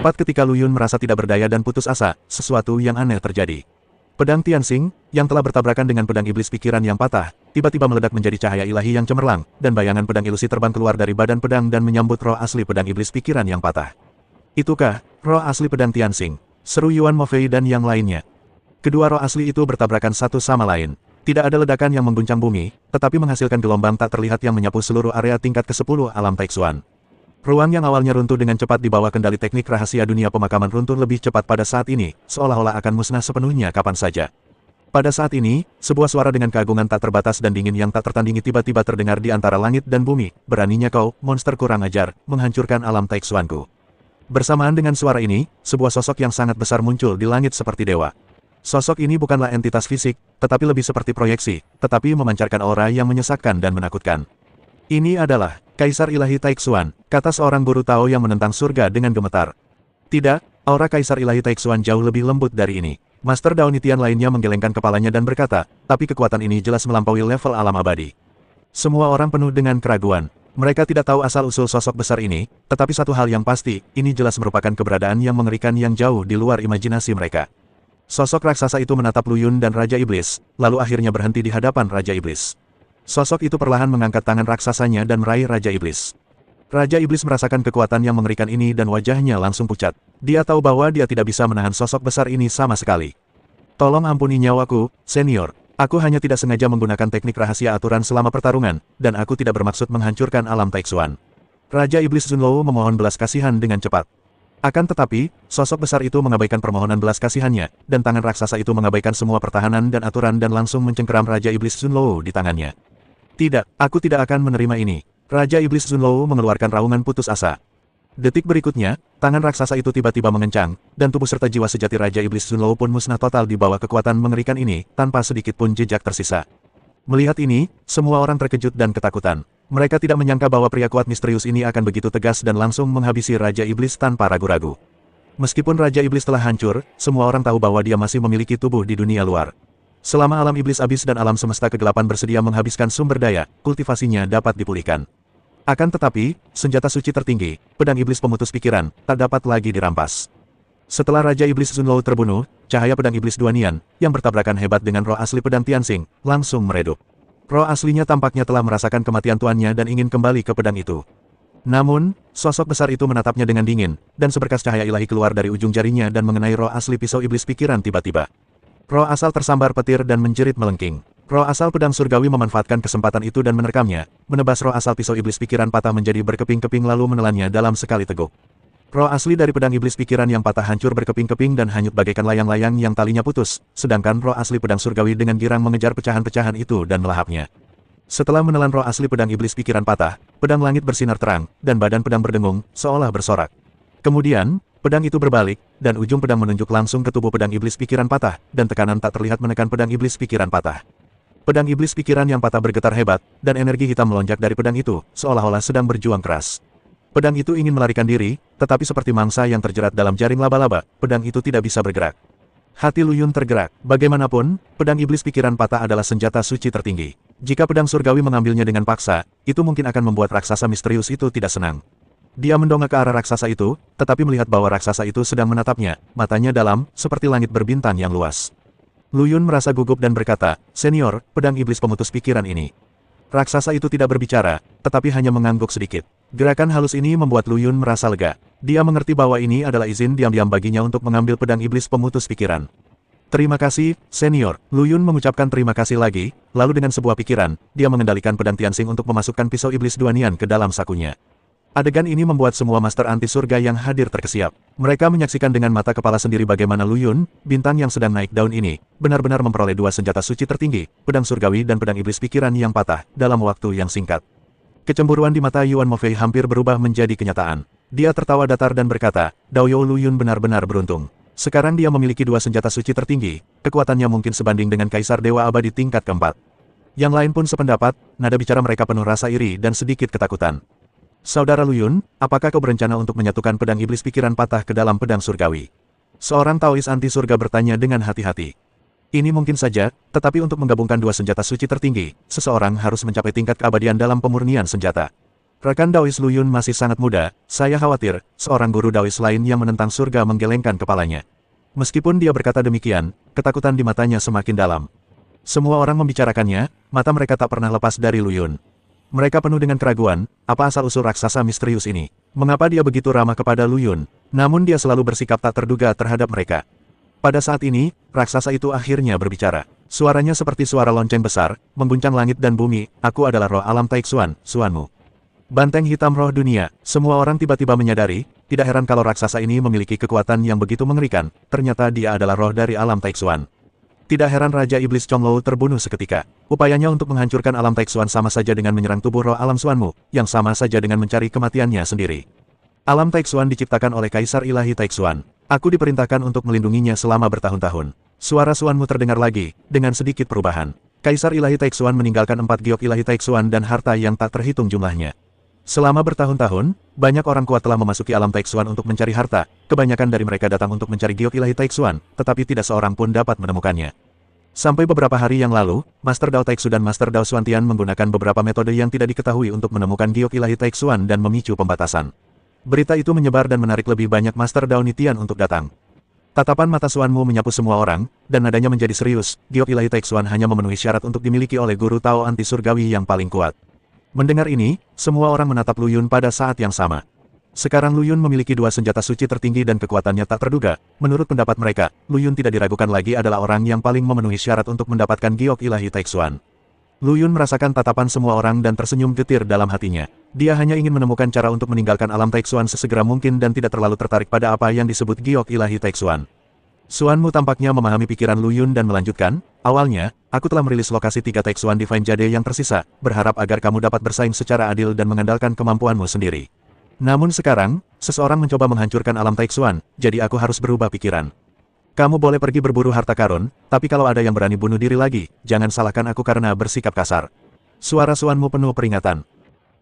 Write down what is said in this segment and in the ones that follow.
Tepat ketika Lu Yun merasa tidak berdaya dan putus asa, sesuatu yang aneh terjadi. Pedang Tianxing, yang telah bertabrakan dengan pedang iblis pikiran yang patah, tiba-tiba meledak menjadi cahaya ilahi yang cemerlang, dan bayangan pedang ilusi terbang keluar dari badan pedang dan menyambut roh asli pedang iblis pikiran yang patah. Itukah roh asli pedang Tianxing? Seru Yuan Mofei dan yang lainnya. Kedua roh asli itu bertabrakan satu sama lain. Tidak ada ledakan yang mengguncang bumi, tetapi menghasilkan gelombang tak terlihat yang menyapu seluruh area tingkat ke-10 alam Taixuan. Ruang yang awalnya runtuh dengan cepat di bawah kendali teknik rahasia dunia pemakaman runtuh lebih cepat pada saat ini, seolah-olah akan musnah sepenuhnya kapan saja. Pada saat ini, sebuah suara dengan keagungan tak terbatas dan dingin yang tak tertandingi tiba-tiba terdengar di antara langit dan bumi. Beraninya kau, monster kurang ajar, menghancurkan alam Taixuanku. Bersamaan dengan suara ini, sebuah sosok yang sangat besar muncul di langit seperti dewa. Sosok ini bukanlah entitas fisik, tetapi lebih seperti proyeksi, tetapi memancarkan aura yang menyesakkan dan menakutkan. Ini adalah Kaisar Ilahi Taixuan, kata seorang guru Tao yang menentang surga dengan gemetar. Tidak, aura Kaisar Ilahi Taixuan jauh lebih lembut dari ini. Master Daunitian lainnya menggelengkan kepalanya dan berkata, tapi kekuatan ini jelas melampaui level alam abadi. Semua orang penuh dengan keraguan. Mereka tidak tahu asal-usul sosok besar ini, tetapi satu hal yang pasti, ini jelas merupakan keberadaan yang mengerikan yang jauh di luar imajinasi mereka. Sosok raksasa itu menatap Lu Yun dan Raja Iblis, lalu akhirnya berhenti di hadapan Raja Iblis. Sosok itu perlahan mengangkat tangan raksasanya dan meraih Raja Iblis. Raja Iblis merasakan kekuatan yang mengerikan ini dan wajahnya langsung pucat. Dia tahu bahwa dia tidak bisa menahan sosok besar ini sama sekali. Tolong ampuni nyawaku, senior. Aku hanya tidak sengaja menggunakan teknik rahasia aturan selama pertarungan, dan aku tidak bermaksud menghancurkan alam Taixuan. Raja Iblis Zunlou memohon belas kasihan dengan cepat. Akan tetapi, sosok besar itu mengabaikan permohonan belas kasihannya, dan tangan raksasa itu mengabaikan semua pertahanan dan aturan dan langsung mencengkeram Raja Iblis Zunlou di tangannya. Tidak, aku tidak akan menerima ini. Raja Iblis Zunlou mengeluarkan raungan putus asa. Detik berikutnya, tangan raksasa itu tiba-tiba mengencang, dan tubuh serta jiwa sejati Raja Iblis Zunlou pun musnah total di bawah kekuatan mengerikan ini, tanpa sedikit pun jejak tersisa. Melihat ini, semua orang terkejut dan ketakutan. Mereka tidak menyangka bahwa pria kuat misterius ini akan begitu tegas dan langsung menghabisi Raja Iblis tanpa ragu-ragu. Meskipun Raja Iblis telah hancur, semua orang tahu bahwa dia masih memiliki tubuh di dunia luar. Selama alam iblis abis dan alam semesta kegelapan bersedia menghabiskan sumber daya, kultivasinya dapat dipulihkan. Akan tetapi, senjata suci tertinggi, pedang iblis pemutus pikiran, tak dapat lagi dirampas. Setelah Raja Iblis Zunlou terbunuh, cahaya pedang iblis Duanian, yang bertabrakan hebat dengan roh asli pedang Tianxing, langsung meredup. Roh aslinya tampaknya telah merasakan kematian tuannya dan ingin kembali ke pedang itu. Namun, sosok besar itu menatapnya dengan dingin, dan seberkas cahaya ilahi keluar dari ujung jarinya dan mengenai roh asli pisau iblis pikiran tiba-tiba. Roh asal tersambar petir dan menjerit melengking. Roh asal pedang surgawi memanfaatkan kesempatan itu dan menerkamnya, menebas roh asal pisau iblis pikiran patah menjadi berkeping-keping lalu menelannya dalam sekali teguk. Roh asli dari pedang iblis pikiran yang patah hancur berkeping-keping dan hanyut bagaikan layang-layang yang talinya putus, sedangkan roh asli pedang surgawi dengan girang mengejar pecahan-pecahan itu dan melahapnya. Setelah menelan roh asli pedang iblis pikiran patah, pedang langit bersinar terang, dan badan pedang berdengung, seolah bersorak. Kemudian, pedang itu berbalik, dan ujung pedang menunjuk langsung ke tubuh pedang iblis pikiran patah, dan tekanan tak terlihat menekan pedang iblis pikiran patah. Pedang iblis pikiran yang patah bergetar hebat, dan energi hitam melonjak dari pedang itu, seolah-olah sedang berjuang keras. Pedang itu ingin melarikan diri, tetapi seperti mangsa yang terjerat dalam jaring laba-laba, pedang itu tidak bisa bergerak. Hati Lu Yun tergerak. Bagaimanapun, pedang iblis pikiran patah adalah senjata suci tertinggi. Jika pedang surgawi mengambilnya dengan paksa, itu mungkin akan membuat raksasa misterius itu tidak senang. Dia mendongak ke arah raksasa itu, tetapi melihat bahwa raksasa itu sedang menatapnya, matanya dalam, seperti langit berbintang yang luas. Lu Yun merasa gugup dan berkata, "Senior, pedang iblis pemutus pikiran ini." Raksasa itu tidak berbicara, tetapi hanya mengangguk sedikit. Gerakan halus ini membuat Lu Yun merasa lega. Dia mengerti bahwa ini adalah izin diam-diam baginya untuk mengambil pedang iblis pemutus pikiran. "Terima kasih, senior." Lu Yun mengucapkan terima kasih lagi, lalu dengan sebuah pikiran, dia mengendalikan pedang Tianxing untuk memasukkan pisau iblis Duanian ke dalam sakunya. Adegan ini membuat semua master anti surga yang hadir terkesiap. Mereka menyaksikan dengan mata kepala sendiri bagaimana Lu Yun, bintang yang sedang naik daun ini, benar-benar memperoleh dua senjata suci tertinggi, pedang surgawi dan pedang iblis pikiran yang patah, dalam waktu yang singkat. Kecemburuan di mata Yuan Mofei hampir berubah menjadi kenyataan. Dia tertawa datar dan berkata, "Daoyou Lu Yun benar-benar beruntung. Sekarang dia memiliki dua senjata suci tertinggi, kekuatannya mungkin sebanding dengan Kaisar Dewa Abadi tingkat keempat." Yang lain pun sependapat, nada bicara mereka penuh rasa iri dan sedikit ketakutan. "Saudara Lu Yun, apakah kau berencana untuk menyatukan pedang iblis pikiran patah ke dalam pedang surgawi?" Seorang Taois anti surga bertanya dengan hati-hati. Ini mungkin saja, tetapi untuk menggabungkan dua senjata suci tertinggi, seseorang harus mencapai tingkat keabadian dalam pemurnian senjata. Rekan Daois Lu Yun masih sangat muda, saya khawatir, seorang guru Daois lain yang menentang surga menggelengkan kepalanya. Meskipun dia berkata demikian, ketakutan di matanya semakin dalam. Semua orang membicarakannya, mata mereka tak pernah lepas dari Lu Yun. Mereka penuh dengan keraguan, apa asal-usul raksasa misterius ini? Mengapa dia begitu ramah kepada Lu Yun? Namun dia selalu bersikap tak terduga terhadap mereka. Pada saat ini, raksasa itu akhirnya berbicara. Suaranya seperti suara lonceng besar, mengguncang langit dan bumi, aku adalah roh alam Taixuan, Suanmu. Banteng hitam roh dunia, semua orang tiba-tiba menyadari, tidak heran kalau raksasa ini memiliki kekuatan yang begitu mengerikan, ternyata dia adalah roh dari alam Taixuan. Tidak heran Raja Iblis Chonglou terbunuh seketika. Upayanya untuk menghancurkan alam Taixuan sama saja dengan menyerang tubuh roh alam Suanmu, yang sama saja dengan mencari kematiannya sendiri. Alam Taixuan diciptakan oleh Kaisar Ilahi Taixuan. Aku diperintahkan untuk melindunginya selama bertahun-tahun. Suara Suanmu terdengar lagi, dengan sedikit perubahan. Kaisar Ilahi Taixuan meninggalkan 4 giok Ilahi Taixuan dan harta yang tak terhitung jumlahnya. Selama bertahun-tahun, banyak orang kuat telah memasuki alam Taixuan untuk mencari harta, kebanyakan dari mereka datang untuk mencari giok Ilahi Taixuan, tetapi tidak seorang pun dapat menemukannya. Sampai beberapa hari yang lalu, Master Dao Taixu dan Master Dao Xuantian menggunakan beberapa metode yang tidak diketahui untuk menemukan giok Ilahi Taixuan dan memicu pembatasan. Berita itu menyebar dan menarik lebih banyak Master Dao Nitian untuk datang. Tatapan mata Suanmu menyapu semua orang, dan nadanya menjadi serius, giok Ilahi Taixuan hanya memenuhi syarat untuk dimiliki oleh guru Tao anti surgawi yang paling kuat. Mendengar ini, semua orang menatap Lu Yun pada saat yang sama. Sekarang Lu Yun memiliki 2 senjata suci tertinggi dan kekuatannya tak terduga. Menurut pendapat mereka, Lu Yun tidak diragukan lagi adalah orang yang paling memenuhi syarat untuk mendapatkan giok Ilahi Taixuan. Lu Yun merasakan tatapan semua orang dan tersenyum getir dalam hatinya. Dia hanya ingin menemukan cara untuk meninggalkan alam Taixuan sesegera mungkin dan tidak terlalu tertarik pada apa yang disebut giok Ilahi Taixuan. Suanmu tampaknya memahami pikiran Lu Yun dan melanjutkan, awalnya, aku telah merilis lokasi 3 Taixuan Divine Jade yang tersisa, berharap agar kamu dapat bersaing secara adil dan mengandalkan kemampuanmu sendiri. Namun sekarang, seseorang mencoba menghancurkan alam Taixuan, jadi aku harus berubah pikiran. Kamu boleh pergi berburu harta karun, tapi kalau ada yang berani bunuh diri lagi, jangan salahkan aku karena bersikap kasar. Suara Suanmu penuh peringatan.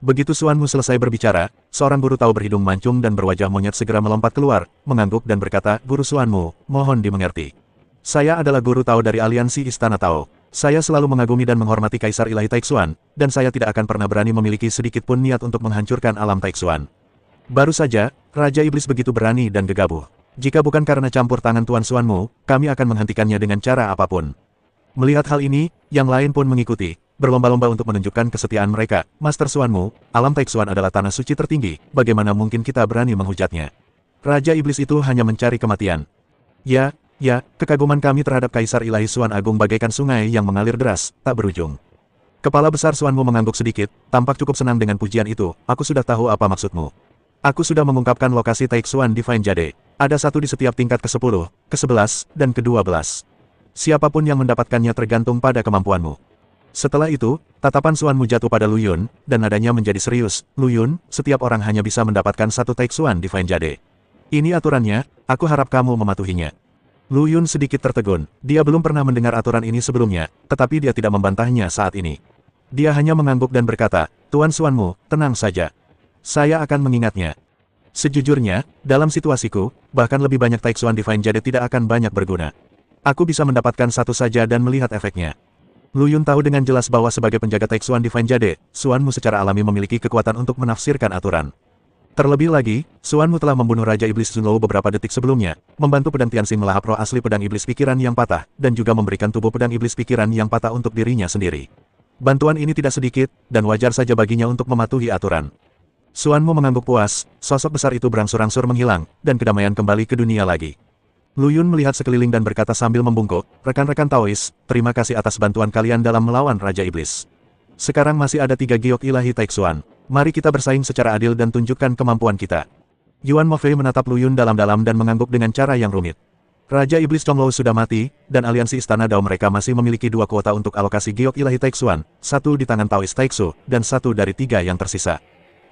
Begitu Suanmu selesai berbicara, seorang guru Tao berhidung mancung dan berwajah monyet segera melompat keluar, mengangguk dan berkata, Guru Suanmu, mohon dimengerti. Saya adalah guru Tao dari Aliansi Istana Tao. Saya selalu mengagumi dan menghormati Kaisar Ilahi Taixuan, dan saya tidak akan pernah berani memiliki sedikit pun niat untuk menghancurkan alam Taixuan. Baru saja, Raja Iblis begitu berani dan gegabah. Jika bukan karena campur tangan Tuan Suanmu, kami akan menghentikannya dengan cara apapun. Melihat hal ini, yang lain pun mengikuti, berlomba-lomba untuk menunjukkan kesetiaan mereka. Master Suanmu, alam Taixuan adalah tanah suci tertinggi, bagaimana mungkin kita berani menghujatnya? Raja Iblis itu hanya mencari kematian. Ya, kekaguman kami terhadap Kaisar Ilahi Suan Agung bagaikan sungai yang mengalir deras, tak berujung. Kepala besar Suanmu mengangguk sedikit, tampak cukup senang dengan pujian itu, aku sudah tahu apa maksudmu. Aku sudah mengungkapkan lokasi Taixuan Divine Jade. Ada 1 di setiap tingkat ke-10, ke-11, dan ke-12. Siapapun yang mendapatkannya tergantung pada kemampuanmu. Setelah itu, tatapan Suanmu jatuh pada Lu Yun, dan nadanya menjadi serius. Lu Yun, setiap orang hanya bisa mendapatkan 1 Taixuan Divine Jade. Ini aturannya, aku harap kamu mematuhinya. Lu Yun sedikit tertegun, dia belum pernah mendengar aturan ini sebelumnya, tetapi dia tidak membantahnya saat ini. Dia hanya mengangguk dan berkata, Tuan Suanmu, tenang saja. Saya akan mengingatnya. Sejujurnya, dalam situasiku, bahkan lebih banyak Taixuan Divine Jade tidak akan banyak berguna. Aku bisa mendapatkan 1 saja dan melihat efeknya. Lu Yun tahu dengan jelas bahwa sebagai penjaga Taixuan Divine Jade, Suanmu secara alami memiliki kekuatan untuk menafsirkan aturan. Terlebih lagi, Suanmu telah membunuh Raja Iblis Zunlou beberapa detik sebelumnya, membantu pedang Tianxing melahap roh asli pedang iblis pikiran yang patah, dan juga memberikan tubuh pedang iblis pikiran yang patah untuk dirinya sendiri. Bantuan ini tidak sedikit, dan wajar saja baginya untuk mematuhi aturan. Suanmu mengangguk puas, sosok besar itu berangsur-angsur menghilang, dan kedamaian kembali ke dunia lagi. Lu Yun melihat sekeliling dan berkata sambil membungkuk, rekan-rekan Taois, terima kasih atas bantuan kalian dalam melawan Raja Iblis. Sekarang masih ada 3 giok Ilahi Taixuan. Mari kita bersaing secara adil dan tunjukkan kemampuan kita. Yuan Mofei menatap Lu Yun dalam-dalam dan mengangguk dengan cara yang rumit. Raja Iblis Chonglou sudah mati, dan aliansi Istana Dao mereka masih memiliki 2 kuota untuk alokasi giok Ilahi Taixuan, 1 di tangan Taois Taixu, dan 1 dari 3 yang tersisa.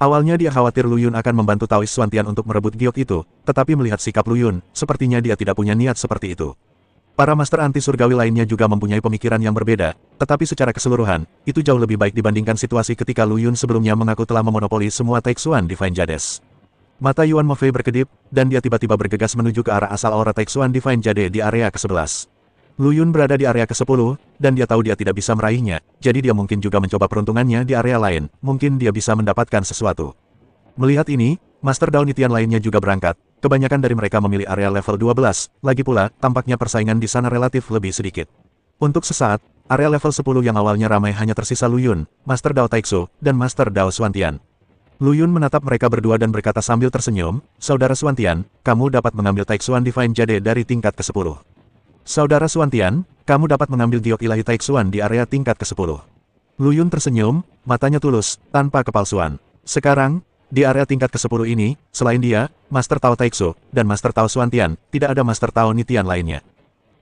Awalnya dia khawatir Lu Yun akan membantu Taois Xuantian untuk merebut giok itu, tetapi melihat sikap Lu Yun, sepertinya dia tidak punya niat seperti itu. Para master anti surgawi lainnya juga mempunyai pemikiran yang berbeda, tetapi secara keseluruhan, itu jauh lebih baik dibandingkan situasi ketika Lu Yun sebelumnya mengaku telah memonopoli semua Taixuan Divine Jades. Mata Yuan Mofei berkedip, dan dia tiba-tiba bergegas menuju ke arah asal aura Taixuan Divine Jade di area ke-11. Lu Yun berada di area ke-10, dan dia tahu dia tidak bisa meraihnya, jadi dia mungkin juga mencoba peruntungannya di area lain, mungkin dia bisa mendapatkan sesuatu. Melihat ini, Master Dao Nitian lainnya juga berangkat, kebanyakan dari mereka memilih area level 12, lagi pula, tampaknya persaingan di sana relatif lebih sedikit. Untuk sesaat, area level 10 yang awalnya ramai hanya tersisa Lu Yun, Master Dao Taixu, dan Master Dao Xuantian. Lu Yun menatap mereka berdua dan berkata sambil tersenyum, "Saudara Xuantian, kamu dapat mengambil Taixuan Divine Jade dari tingkat ke-10. Saudara Xuantian, kamu dapat mengambil giok ilahi Taixuan di area tingkat ke-10. Lu Yun tersenyum, matanya tulus, tanpa kepalsuan. Sekarang, di area tingkat ke-10 ini, selain dia, Master Tao Taixu, dan Master Tao Xuantian, tidak ada Master Tao Nitian lainnya.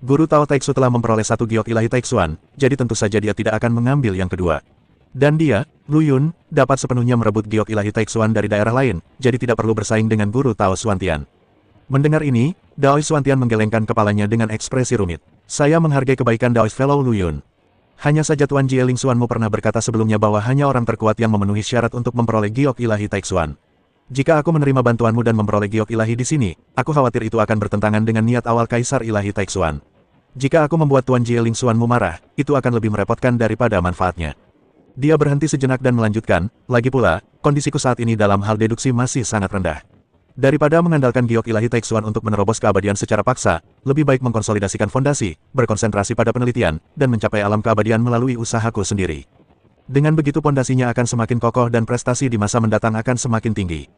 Guru Tao Taixu telah memperoleh satu giok ilahi Taixuan, jadi tentu saja dia tidak akan mengambil yang kedua. Dan dia, Lu Yun, dapat sepenuhnya merebut giok ilahi Taixuan dari daerah lain, jadi tidak perlu bersaing dengan Guru Tao Xuantian. Mendengar ini, Daois Xuantian menggelengkan kepalanya dengan ekspresi rumit. Saya menghargai kebaikan Daois Fellow Lu Yun. Hanya saja Tuan Jie Ling Xuanmu pernah berkata sebelumnya bahwa hanya orang terkuat yang memenuhi syarat untuk memperoleh giok ilahi Taixuan. Jika aku menerima bantuanmu dan memperoleh giok ilahi di sini, aku khawatir itu akan bertentangan dengan niat awal Kaisar Ilahi Taixuan. Jika aku membuat Tuan Jie Ling Xuanmu marah, itu akan lebih merepotkan daripada manfaatnya. Dia berhenti sejenak dan melanjutkan, lagi pula, kondisiku saat ini dalam hal deduksi masih sangat rendah. Daripada mengandalkan giok ilahi Taixuan untuk menerobos keabadian secara paksa, lebih baik mengkonsolidasikan fondasi, berkonsentrasi pada penelitian, dan mencapai alam keabadian melalui usahaku sendiri. Dengan begitu fondasinya akan semakin kokoh dan prestasi di masa mendatang akan semakin tinggi.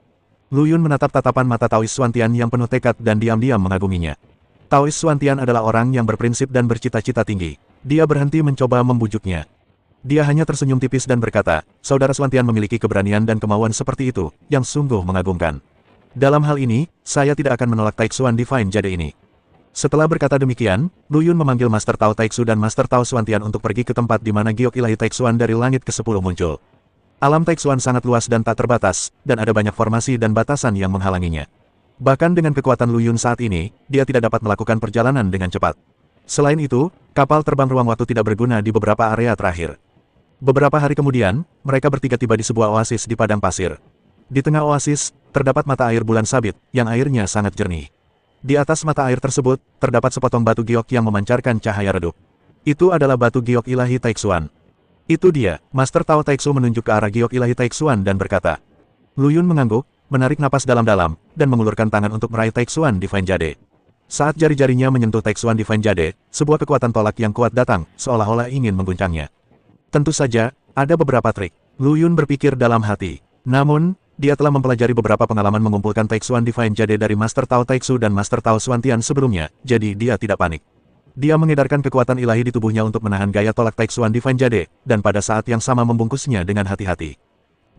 Lu Yun menatap tatapan mata Taois Xuantian yang penuh tekad dan diam-diam mengaguminya. Taois Xuantian adalah orang yang berprinsip dan bercita-cita tinggi. Dia berhenti mencoba membujuknya. Dia hanya tersenyum tipis dan berkata, Saudara Xuantian memiliki keberanian dan kemauan seperti itu, yang sungguh mengagumkan. Dalam hal ini, saya tidak akan menolak Taixuan Divine Jade ini. Setelah berkata demikian, Lu Yun memanggil Master Tao Taixu dan Master Tao Xuantian untuk pergi ke tempat di mana giok ilahi Taixuan dari langit ke-10 muncul. Alam Taixuan sangat luas dan tak terbatas, dan ada banyak formasi dan batasan yang menghalanginya. Bahkan dengan kekuatan Lu Yun saat ini, dia tidak dapat melakukan perjalanan dengan cepat. Selain itu, kapal terbang ruang waktu tidak berguna di beberapa area terakhir. Beberapa hari kemudian, mereka bertiga tiba di sebuah oasis di padang pasir. Di tengah oasis, terdapat mata air bulan sabit, yang airnya sangat jernih. Di atas mata air tersebut, terdapat sepotong batu giok yang memancarkan cahaya redup. Itu adalah batu giok ilahi Taixuan. Itu dia, Master Tao Taixu menunjuk ke arah giok ilahi Taixuan dan berkata. Lu Yun mengangguk, menarik napas dalam-dalam, dan mengulurkan tangan untuk meraih Taixuan Divine Jade. Saat jari-jarinya menyentuh Taixuan Divine Jade, sebuah kekuatan tolak yang kuat datang, seolah-olah ingin mengguncangnya. Tentu saja, ada beberapa trik. Lu Yun berpikir dalam hati. Namun, dia telah mempelajari beberapa pengalaman mengumpulkan Taixuan Divine Jade dari Master Tao Taixu dan Master Tao Xuantian sebelumnya, jadi dia tidak panik. Dia mengedarkan kekuatan ilahi di tubuhnya untuk menahan gaya tolak Taixuan Divine Jade, dan pada saat yang sama membungkusnya dengan hati-hati.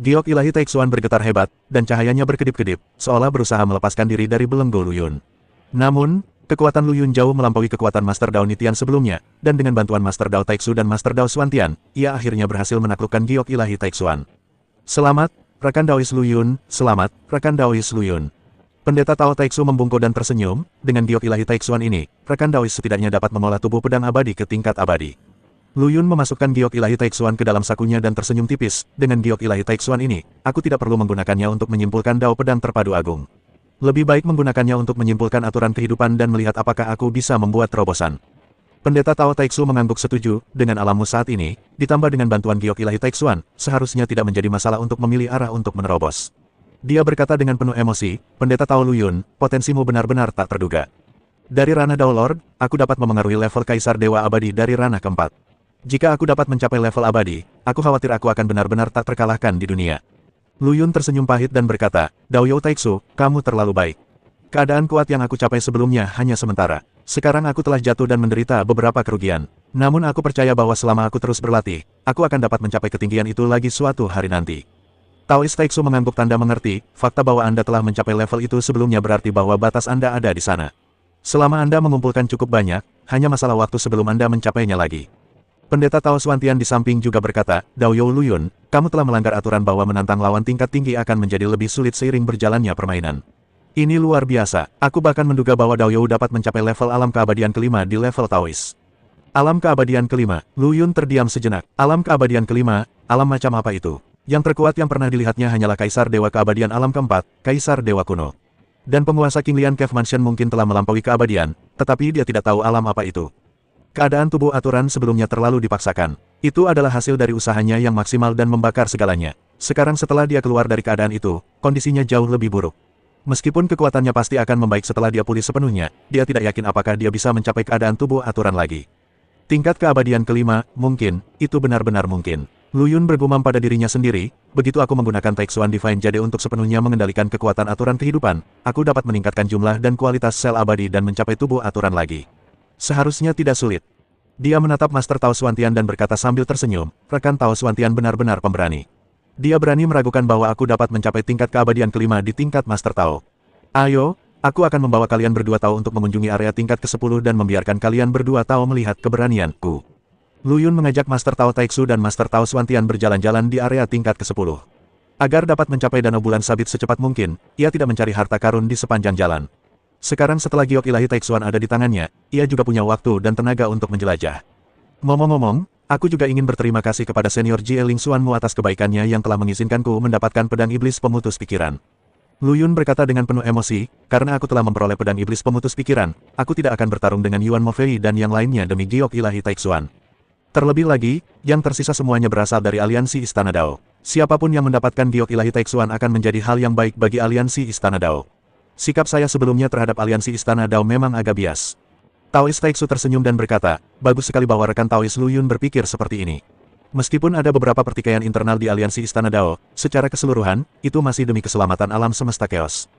Giok ilahi Taixuan bergetar hebat, dan cahayanya berkedip-kedip, seolah berusaha melepaskan diri dari belenggu Lu Yun. Namun, kekuatan Lu Yun jauh melampaui kekuatan Master Dao Nitian sebelumnya, dan dengan bantuan Master Dao Taixu dan Master Dao Xuantian, ia akhirnya berhasil menaklukkan giok ilahi Taixuan. Selamat, rekan Daois Lu Yun, selamat, rekan Daois Lu Yun. Pendeta Tao Taixu membungkuk dan tersenyum, dengan giok ilahi Taixuan ini, rekan Daois setidaknya dapat mengolah tubuh pedang abadi ke tingkat abadi. Lu Yun memasukkan giok ilahi Taixuan ke dalam sakunya dan tersenyum tipis, dengan giok ilahi Taixuan ini, aku tidak perlu menggunakannya untuk menyimpulkan Dao Pedang Terpadu Agung. Lebih baik menggunakannya untuk menyimpulkan aturan kehidupan dan melihat apakah aku bisa membuat terobosan. Pendeta Tao Taixu mengangguk setuju, dengan alammu saat ini, ditambah dengan bantuan giok ilahi Taixuan, seharusnya tidak menjadi masalah untuk memilih arah untuk menerobos. Dia berkata dengan penuh emosi, Pendeta Tao Lu Yun, potensimu benar-benar tak terduga. Dari ranah Dao Lord, aku dapat memengaruhi level Kaisar Dewa Abadi dari ranah keempat. Jika aku dapat mencapai level abadi, aku khawatir aku akan benar-benar tak terkalahkan di dunia. Lu Yun tersenyum pahit dan berkata, Dao You Taixu, kamu terlalu baik. Keadaan kuat yang aku capai sebelumnya hanya sementara. Sekarang aku telah jatuh dan menderita beberapa kerugian. Namun aku percaya bahwa selama aku terus berlatih, aku akan dapat mencapai ketinggian itu lagi suatu hari nanti. Taois Taixu mengangguk tanda mengerti, fakta bahwa Anda telah mencapai level itu sebelumnya berarti bahwa batas Anda ada di sana. Selama Anda mengumpulkan cukup banyak, hanya masalah waktu sebelum Anda mencapainya lagi. Pendeta Tao Xuantian di samping juga berkata, Dao You Lu Yun, kamu telah melanggar aturan bahwa menantang lawan tingkat tinggi akan menjadi lebih sulit seiring berjalannya permainan. Ini luar biasa, aku bahkan menduga bahwa Dao You dapat mencapai level alam keabadian kelima di level Taois. Alam keabadian kelima, Lu Yun terdiam sejenak. Alam keabadian kelima, alam macam apa itu? Yang terkuat yang pernah dilihatnya hanyalah Kaisar Dewa Keabadian Alam keempat, Kaisar Dewa Kuno. Dan penguasa King Lian Cave Mansion mungkin telah melampaui keabadian, tetapi dia tidak tahu alam apa itu. Keadaan tubuh aturan sebelumnya terlalu dipaksakan. Itu adalah hasil dari usahanya yang maksimal dan membakar segalanya. Sekarang setelah dia keluar dari keadaan itu, kondisinya jauh lebih buruk. Meskipun kekuatannya pasti akan membaik setelah dia pulih sepenuhnya, dia tidak yakin apakah dia bisa mencapai keadaan tubuh aturan lagi. Tingkat keabadian kelima, mungkin, itu benar-benar mungkin. Lu Yun bergumam pada dirinya sendiri, begitu aku menggunakan Taixuan Divine Jade untuk sepenuhnya mengendalikan kekuatan aturan kehidupan, aku dapat meningkatkan jumlah dan kualitas sel abadi dan mencapai tubuh aturan lagi. Seharusnya tidak sulit. Dia menatap Master Tao Xuantian dan berkata sambil tersenyum, rekan Tao Xuantian benar-benar pemberani. Dia berani meragukan bahwa aku dapat mencapai tingkat keabadian kelima di tingkat Master Tao. Ayo, aku akan membawa kalian berdua Tao untuk mengunjungi area tingkat ke-10 dan membiarkan kalian berdua Tao melihat keberanianku. Lu Yun mengajak Master Tao Taixu dan Master Tao Xuantian berjalan-jalan di area tingkat ke-10. Agar dapat mencapai danau bulan sabit secepat mungkin, ia tidak mencari harta karun di sepanjang jalan. Sekarang setelah giok ilahi Taixuan ada di tangannya, ia juga punya waktu dan tenaga untuk menjelajah. Ngomong-ngomong, aku juga ingin berterima kasih kepada senior Jie Ling Xuanmu atas kebaikannya yang telah mengizinkanku mendapatkan pedang iblis pemutus pikiran. Lu Yun berkata dengan penuh emosi, karena aku telah memperoleh pedang iblis pemutus pikiran, aku tidak akan bertarung dengan Yuan Mofei dan yang lainnya demi giok ilahi Taixuan. Terlebih lagi, yang tersisa semuanya berasal dari aliansi Istana Dao. Siapapun yang mendapatkan giok ilahi Taixuan akan menjadi hal yang baik bagi aliansi Istana Dao. Sikap saya sebelumnya terhadap aliansi Istana Dao memang agak bias. Taois Taixu tersenyum dan berkata, bagus sekali bahwa rekan Taois Lu Yun berpikir seperti ini. Meskipun ada beberapa pertikaian internal di aliansi Istana Dao, secara keseluruhan, itu masih demi keselamatan alam semesta chaos.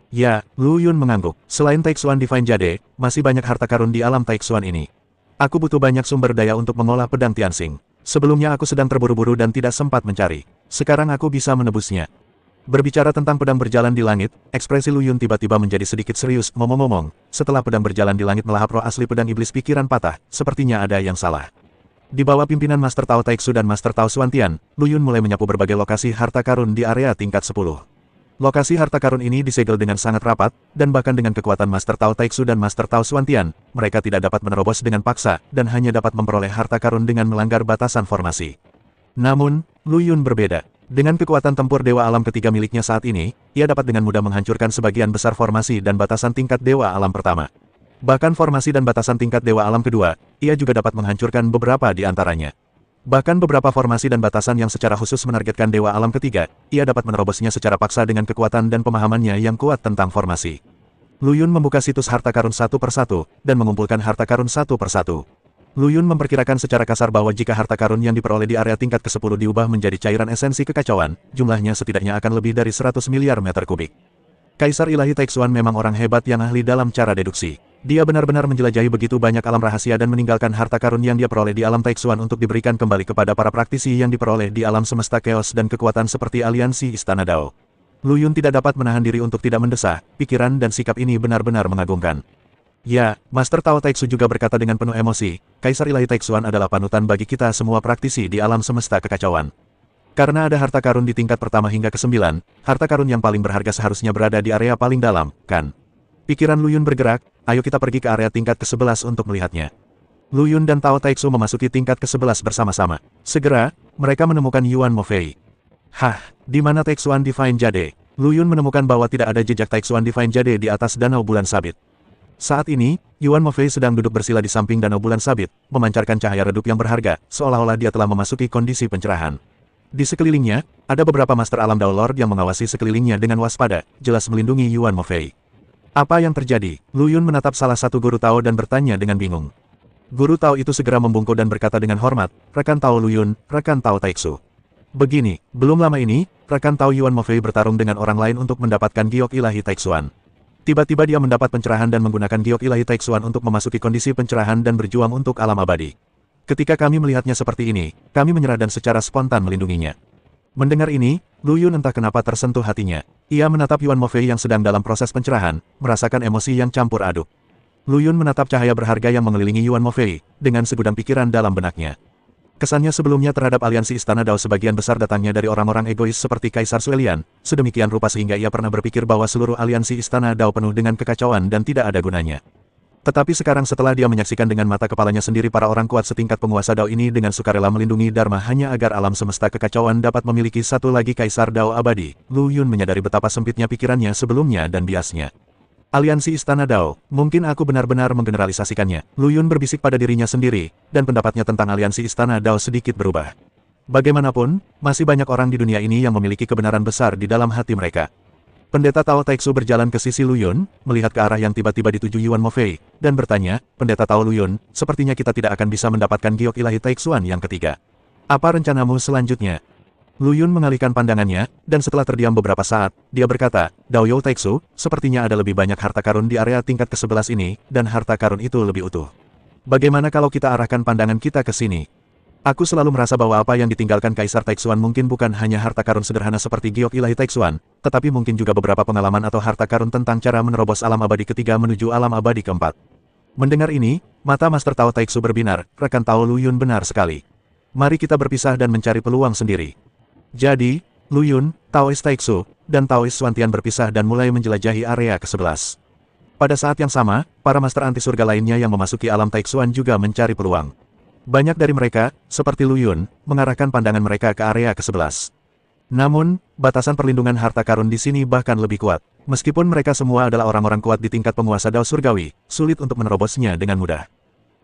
Ya, Lu Yun mengangguk. Selain Taixuan Divine Jade, masih banyak harta karun di alam Taixuan ini. Aku butuh banyak sumber daya untuk mengolah pedang Tianxing. Sebelumnya aku sedang terburu-buru dan tidak sempat mencari. Sekarang aku bisa menebusnya. Berbicara tentang pedang berjalan di langit, ekspresi Lu Yun tiba-tiba menjadi sedikit serius. Ngomong-ngomong, setelah pedang berjalan di langit melahap roh asli pedang iblis pikiran patah, sepertinya ada yang salah. Di bawah pimpinan Master Tao Taixu dan Master Tao Xuantian, Lu Yun mulai menyapu berbagai lokasi harta karun di area tingkat 10. Lokasi harta karun ini disegel dengan sangat rapat, dan bahkan dengan kekuatan Master Tao Taixu dan Master Tao Xuantian, mereka tidak dapat menerobos dengan paksa, dan hanya dapat memperoleh harta karun dengan melanggar batasan formasi. Namun, Lu Yun berbeda. Dengan kekuatan tempur Dewa Alam ketiga miliknya saat ini, ia dapat dengan mudah menghancurkan sebagian besar formasi dan batasan tingkat Dewa Alam pertama. Bahkan formasi dan batasan tingkat Dewa Alam kedua, ia juga dapat menghancurkan beberapa di antaranya. Bahkan beberapa formasi dan batasan yang secara khusus menargetkan Dewa Alam ketiga, ia dapat menerobosnya secara paksa dengan kekuatan dan pemahamannya yang kuat tentang formasi. Lu Yun membuka situs harta karun satu persatu, dan mengumpulkan harta karun satu persatu. Lu Yun memperkirakan secara kasar bahwa jika harta karun yang diperoleh di area tingkat ke-10 diubah menjadi cairan esensi kekacauan, jumlahnya setidaknya akan lebih dari 100 miliar meter kubik. Kaisar Ilahi Taixuan memang orang hebat yang ahli dalam cara deduksi. Dia benar-benar menjelajahi begitu banyak alam rahasia dan meninggalkan harta karun yang dia peroleh di alam Taixuan untuk diberikan kembali kepada para praktisi yang diperoleh di alam semesta chaos dan kekuatan seperti aliansi Istana Dao. Lu Yun tidak dapat menahan diri untuk tidak mendesah, pikiran dan sikap ini benar-benar mengagumkan. Ya, Master Tao Taixu juga berkata dengan penuh emosi, Kaisar Ilahi Taixuan adalah panutan bagi kita semua praktisi di alam semesta kekacauan. Karena ada harta karun di tingkat pertama hingga ke-9, harta karun yang paling berharga seharusnya berada di area paling dalam, kan? Pikiran Lu Yun bergerak, ayo kita pergi ke area tingkat ke-11 untuk melihatnya. Lu Yun dan Tao Taixu memasuki tingkat ke-11 bersama-sama. Segera, mereka menemukan Yuan Mofei. Hah, di mana Taixuan Divine Jade? Lu Yun menemukan bahwa tidak ada jejak Taixuan Divine Jade di atas danau bulan sabit. Saat ini, Yuan Mofei sedang duduk bersila di samping danau bulan sabit, memancarkan cahaya redup yang berharga, seolah-olah dia telah memasuki kondisi pencerahan. Di sekelilingnya, ada beberapa Master Alam Dao Lord yang mengawasi sekelilingnya dengan waspada, jelas melindungi Yuan Mofei. Apa yang terjadi? Lu Yun menatap salah satu guru Tao dan bertanya dengan bingung. Guru Tao itu segera membungkuk dan berkata dengan hormat, rekan Tao Lu Yun, rekan Tao Taixu. Begini, belum lama ini, rekan Tao Yuan Mofei bertarung dengan orang lain untuk mendapatkan giok ilahi Taixuan. Tiba-tiba dia mendapat pencerahan dan menggunakan giok ilahi Taixuan untuk memasuki kondisi pencerahan dan berjuang untuk alam abadi. Ketika kami melihatnya seperti ini, kami menyerah dan secara spontan melindunginya. Mendengar ini, Lu Yun entah kenapa tersentuh hatinya. Ia menatap Yuan Mofei yang sedang dalam proses pencerahan, merasakan emosi yang campur aduk. Lu Yun menatap cahaya berharga yang mengelilingi Yuan Mofei, dengan segudang pikiran dalam benaknya. Kesannya sebelumnya terhadap aliansi Istana Dao sebagian besar datangnya dari orang-orang egois seperti Kaisar Suelian, sedemikian rupa sehingga ia pernah berpikir bahwa seluruh aliansi Istana Dao penuh dengan kekacauan dan tidak ada gunanya. Tetapi sekarang setelah dia menyaksikan dengan mata kepalanya sendiri para orang kuat setingkat penguasa Dao ini dengan sukarela melindungi Dharma hanya agar alam semesta kekacauan dapat memiliki satu lagi Kaisar Dao abadi, Lu Yun menyadari betapa sempitnya pikirannya sebelumnya dan biasnya. Aliansi Istana Dao, mungkin aku benar-benar menggeneralisasikannya. Lu Yun berbisik pada dirinya sendiri, dan pendapatnya tentang aliansi Istana Dao sedikit berubah. Bagaimanapun, masih banyak orang di dunia ini yang memiliki kebenaran besar di dalam hati mereka. Pendeta Tao Taixu berjalan ke sisi Lu Yun, melihat ke arah yang tiba-tiba dituju Yuan Mofei, dan bertanya, Pendeta Tao Lu Yun, sepertinya kita tidak akan bisa mendapatkan giok ilahi Taixuan yang ketiga. Apa rencanamu selanjutnya? Lu Yun mengalihkan pandangannya, dan setelah terdiam beberapa saat, dia berkata, Dao You Taixu, sepertinya ada lebih banyak harta karun di area tingkat ke-11 ini, dan harta karun itu lebih utuh. Bagaimana kalau kita arahkan pandangan kita ke sini? Aku selalu merasa bahwa apa yang ditinggalkan Kaisar Taixuan mungkin bukan hanya harta karun sederhana seperti giok ilahi Taixuan, tetapi mungkin juga beberapa pengalaman atau harta karun tentang cara menerobos alam abadi ketiga menuju alam abadi keempat. Mendengar ini, mata Master Tao Taixu berbinar, rekan Tao Lu Yun benar sekali. Mari kita berpisah dan mencari peluang sendiri. Jadi, Lu Yun, Taoist Taixu, dan Taoist Xuantian berpisah dan mulai menjelajahi area ke-11. Pada saat yang sama, para Master Anti Surga lainnya yang memasuki alam Taixuan juga mencari peluang. Banyak dari mereka, seperti Lu Yun, mengarahkan pandangan mereka ke area ke-11. Namun, batasan perlindungan harta karun di sini bahkan lebih kuat. Meskipun mereka semua adalah orang-orang kuat di tingkat penguasa Dao Surgawi, sulit untuk menerobosnya dengan mudah.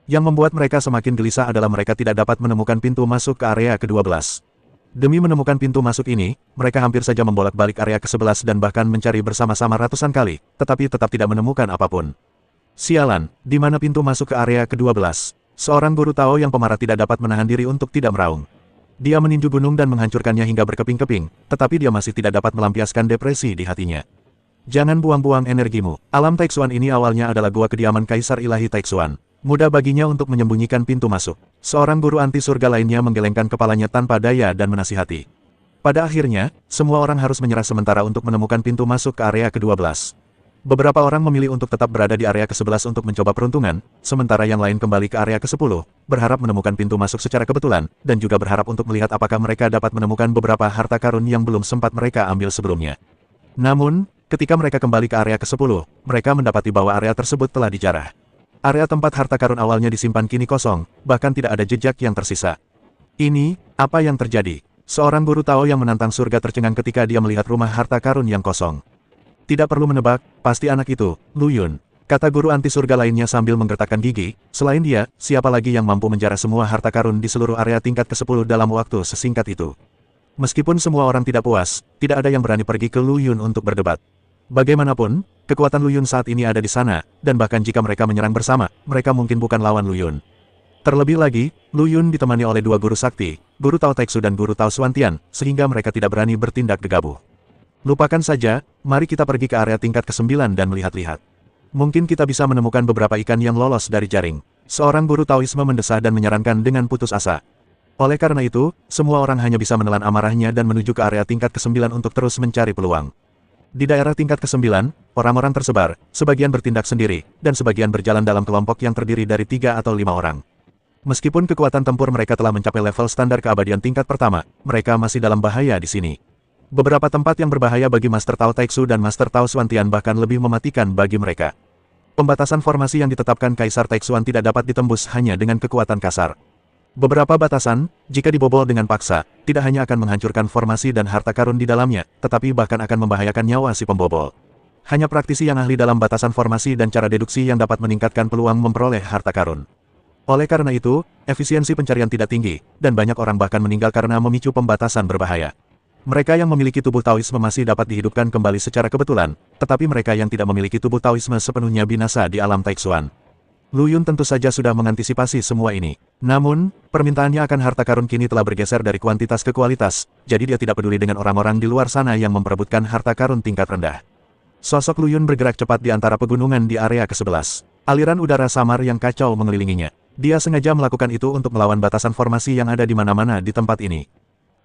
Yang membuat mereka semakin gelisah adalah mereka tidak dapat menemukan pintu masuk ke area ke-12. Demi menemukan pintu masuk ini, mereka hampir saja membolak-balik area ke-11 dan bahkan mencari bersama-sama ratusan kali, tetapi tetap tidak menemukan apapun. Sialan, di mana pintu masuk ke area ke-12? Seorang guru Tao yang pemarah tidak dapat menahan diri untuk tidak meraung. Dia meninju gunung dan menghancurkannya hingga berkeping-keping, tetapi dia masih tidak dapat melampiaskan depresi di hatinya. Jangan buang-buang energimu. Alam Taixuan ini awalnya adalah gua kediaman Kaisar Ilahi Taixuan. Mudah baginya untuk menyembunyikan pintu masuk. Seorang guru anti surga lainnya menggelengkan kepalanya tanpa daya dan menasihati. Pada akhirnya, semua orang harus menyerah sementara untuk menemukan pintu masuk ke area ke-12. Beberapa orang memilih untuk tetap berada di area ke-11 untuk mencoba peruntungan, sementara yang lain kembali ke area ke-10, berharap menemukan pintu masuk secara kebetulan, dan juga berharap untuk melihat apakah mereka dapat menemukan beberapa harta karun yang belum sempat mereka ambil sebelumnya. Namun, ketika mereka kembali ke area ke-10, mereka mendapati bahwa area tersebut telah dijarah. Area tempat harta karun awalnya disimpan kini kosong, bahkan tidak ada jejak yang tersisa. Ini, apa yang terjadi? Seorang guru Tao yang menantang surga tercengang ketika dia melihat rumah harta karun yang kosong. Tidak perlu menebak, pasti anak itu, Lu Yun, kata guru anti surga lainnya sambil menggertakkan gigi. Selain dia, siapa lagi yang mampu menjarah semua harta karun di seluruh area tingkat ke-10 dalam waktu sesingkat itu? Meskipun semua orang tidak puas, tidak ada yang berani pergi ke Lu Yun untuk berdebat. Bagaimanapun, kekuatan Lu Yun saat ini ada di sana, dan bahkan jika mereka menyerang bersama, mereka mungkin bukan lawan Lu Yun. Terlebih lagi, Lu Yun ditemani oleh dua guru sakti, guru Tao Taixu dan guru Tao Xuantian, sehingga mereka tidak berani bertindak gegabah. Lupakan saja, mari kita pergi ke area tingkat ke-9 dan melihat-lihat. Mungkin kita bisa menemukan beberapa ikan yang lolos dari jaring. Seorang guru Taoisme mendesah dan menyarankan dengan putus asa. Oleh karena itu, semua orang hanya bisa menelan amarahnya dan menuju ke area tingkat ke-9 untuk terus mencari peluang. Di daerah tingkat ke-9, orang-orang tersebar, sebagian bertindak sendiri, dan sebagian berjalan dalam kelompok yang terdiri dari 3 atau 5 orang. Meskipun kekuatan tempur mereka telah mencapai level standar keabadian tingkat pertama, mereka masih dalam bahaya di sini. Beberapa tempat yang berbahaya bagi Master Tao Taixu dan Master Tao Xuantian bahkan lebih mematikan bagi mereka. Pembatasan formasi yang ditetapkan Kaisar Taixuan tidak dapat ditembus hanya dengan kekuatan kasar. Beberapa batasan, jika dibobol dengan paksa, tidak hanya akan menghancurkan formasi dan harta karun di dalamnya, tetapi bahkan akan membahayakan nyawa si pembobol. Hanya praktisi yang ahli dalam batasan formasi dan cara deduksi yang dapat meningkatkan peluang memperoleh harta karun. Oleh karena itu, efisiensi pencarian tidak tinggi, dan banyak orang bahkan meninggal karena memicu pembatasan berbahaya. Mereka yang memiliki tubuh Taoisme masih dapat dihidupkan kembali secara kebetulan, tetapi mereka yang tidak memiliki tubuh Taoisme sepenuhnya binasa di alam Taixuan. Lu Yun tentu saja sudah mengantisipasi semua ini. Namun, permintaannya akan harta karun kini telah bergeser dari kuantitas ke kualitas, jadi dia tidak peduli dengan orang-orang di luar sana yang memperebutkan harta karun tingkat rendah. Sosok Lu Yun bergerak cepat di antara pegunungan di area ke-11. Aliran udara samar yang kacau mengelilinginya. Dia sengaja melakukan itu untuk melawan batasan formasi yang ada di mana-mana di tempat ini.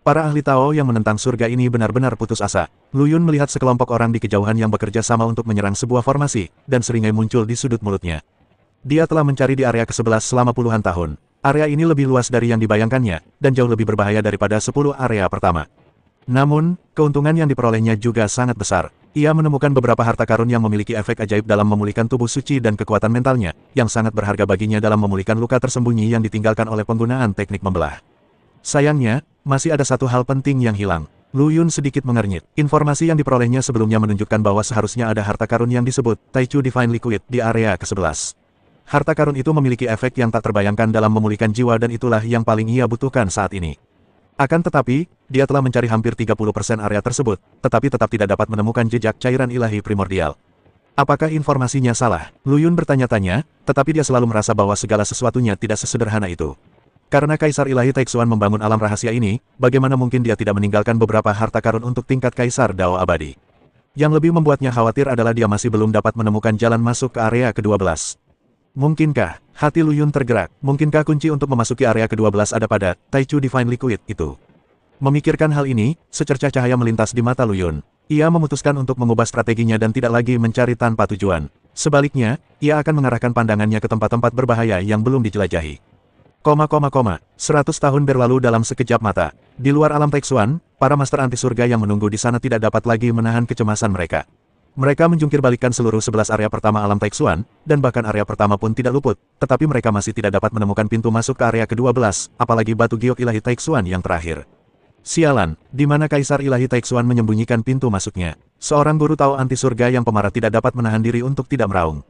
Para ahli Tao yang menentang surga ini benar-benar putus asa. Lu Yun melihat sekelompok orang di kejauhan yang bekerja sama untuk menyerang sebuah formasi, dan seringai muncul di sudut mulutnya. Dia telah mencari di area ke-11 selama puluhan tahun. Area ini lebih luas dari yang dibayangkannya, dan jauh lebih berbahaya daripada 10 area pertama. Namun, keuntungan yang diperolehnya juga sangat besar. Ia menemukan beberapa harta karun yang memiliki efek ajaib dalam memulihkan tubuh suci dan kekuatan mentalnya, yang sangat berharga baginya dalam memulihkan luka tersembunyi yang ditinggalkan oleh penggunaan teknik membelah. Sayangnya, masih ada satu hal penting yang hilang. Lu Yun sedikit mengernyit. Informasi yang diperolehnya sebelumnya menunjukkan bahwa seharusnya ada harta karun yang disebut Taichu Divine Liquid di area ke-11. Harta karun itu memiliki efek yang tak terbayangkan dalam memulihkan jiwa dan itulah yang paling ia butuhkan saat ini. Akan tetapi, dia telah mencari hampir 30% area tersebut, tetapi tetap tidak dapat menemukan jejak cairan ilahi primordial. Apakah informasinya salah? Lu Yun bertanya-tanya, tetapi dia selalu merasa bahwa segala sesuatunya tidak sesederhana itu. Karena Kaisar Ilahi Taixuan membangun alam rahasia ini, bagaimana mungkin dia tidak meninggalkan beberapa harta karun untuk tingkat Kaisar Dao Abadi? Yang lebih membuatnya khawatir adalah dia masih belum dapat menemukan jalan masuk ke area ke-12. Mungkinkah, hati Lu Yun tergerak, mungkinkah kunci untuk memasuki area ke-12 ada pada Taichu Divine Liquid itu? Memikirkan hal ini, secercah cahaya melintas di mata Lu Yun. Ia memutuskan untuk mengubah strateginya dan tidak lagi mencari tanpa tujuan. Sebaliknya, ia akan mengarahkan pandangannya ke tempat-tempat berbahaya yang belum dijelajahi. 100 tahun berlalu dalam sekejap mata. Di luar alam Taixuan, para master anti surga yang menunggu di sana tidak dapat lagi menahan kecemasan mereka. Mereka menjungkir balikkan seluruh 11 area pertama alam Taixuan, dan bahkan area pertama pun tidak luput, tetapi mereka masih tidak dapat menemukan pintu masuk ke area ke-12, apalagi batu giok ilahi Taixuan yang terakhir. Sialan, di mana Kaisar Ilahi Taixuan menyembunyikan pintu masuknya? Seorang guru Tao anti surga yang pemarah tidak dapat menahan diri untuk tidak meraung.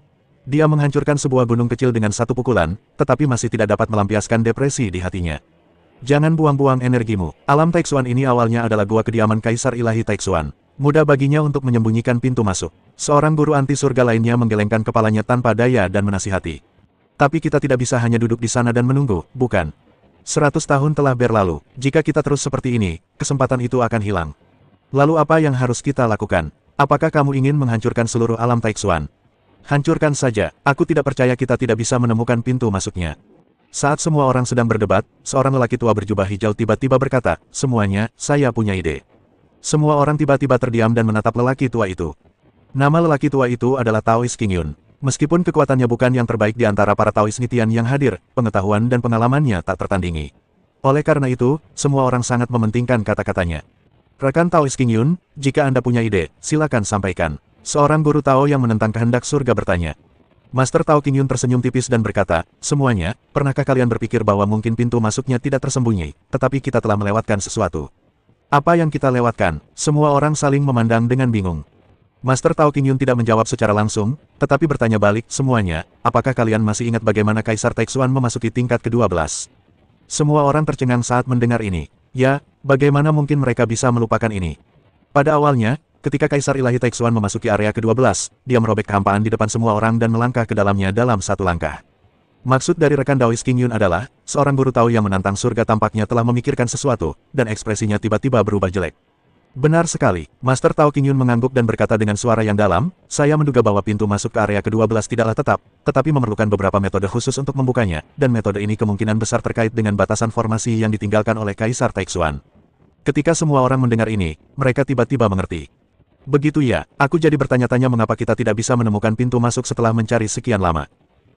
Dia menghancurkan sebuah gunung kecil dengan satu pukulan, tetapi masih tidak dapat melampiaskan depresi di hatinya. Jangan buang-buang energimu. Alam Taixuan ini awalnya adalah gua kediaman Kaisar Ilahi Taixuan. Mudah baginya untuk menyembunyikan pintu masuk. Seorang guru anti surga lainnya menggelengkan kepalanya tanpa daya dan menasihati. Tapi kita tidak bisa hanya duduk di sana dan menunggu, bukan? 100 tahun telah berlalu. Jika kita terus seperti ini, kesempatan itu akan hilang. Lalu apa yang harus kita lakukan? Apakah kamu ingin menghancurkan seluruh alam Taixuan? Hancurkan saja, aku tidak percaya kita tidak bisa menemukan pintu masuknya. Saat semua orang sedang berdebat, seorang lelaki tua berjubah hijau tiba-tiba berkata, semuanya, saya punya ide. Semua orang tiba-tiba terdiam dan menatap lelaki tua itu. Nama lelaki tua itu adalah Taois King Yun. Meskipun kekuatannya bukan yang terbaik di antara para Taois Nitian yang hadir, pengetahuan dan pengalamannya tak tertandingi. Oleh karena itu, semua orang sangat mementingkan kata-katanya. Rekan Taois King Yun, jika Anda punya ide, silakan sampaikan. Seorang guru Tao yang menentang kehendak surga bertanya. Master Tao King Yun tersenyum tipis dan berkata, semuanya, pernahkah kalian berpikir bahwa mungkin pintu masuknya tidak tersembunyi, tetapi kita telah melewatkan sesuatu? Apa yang kita lewatkan? Semua orang saling memandang dengan bingung. Master Tao King Yun tidak menjawab secara langsung, tetapi bertanya balik, semuanya, apakah kalian masih ingat bagaimana Kaisar Taixuan memasuki tingkat ke-12? Semua orang tercengang saat mendengar ini. Ya, bagaimana mungkin mereka bisa melupakan ini? Pada awalnya, ketika Kaisar Ilahi Taixuan memasuki area ke-12, dia merobek kehampaan di depan semua orang dan melangkah ke dalamnya dalam satu langkah. Maksud dari rekan Daois King Yun adalah, seorang guru Tao yang menantang surga tampaknya telah memikirkan sesuatu, dan ekspresinya tiba-tiba berubah jelek. Benar sekali, Master Tao King Yun mengangguk dan berkata dengan suara yang dalam, saya menduga bahwa pintu masuk ke area ke-12 tidaklah tetap, tetapi memerlukan beberapa metode khusus untuk membukanya, dan metode ini kemungkinan besar terkait dengan batasan formasi yang ditinggalkan oleh Kaisar Taixuan. Ketika semua orang mendengar ini, mereka tiba-tiba mengerti. Begitu ya, aku jadi bertanya-tanya mengapa kita tidak bisa menemukan pintu masuk setelah mencari sekian lama.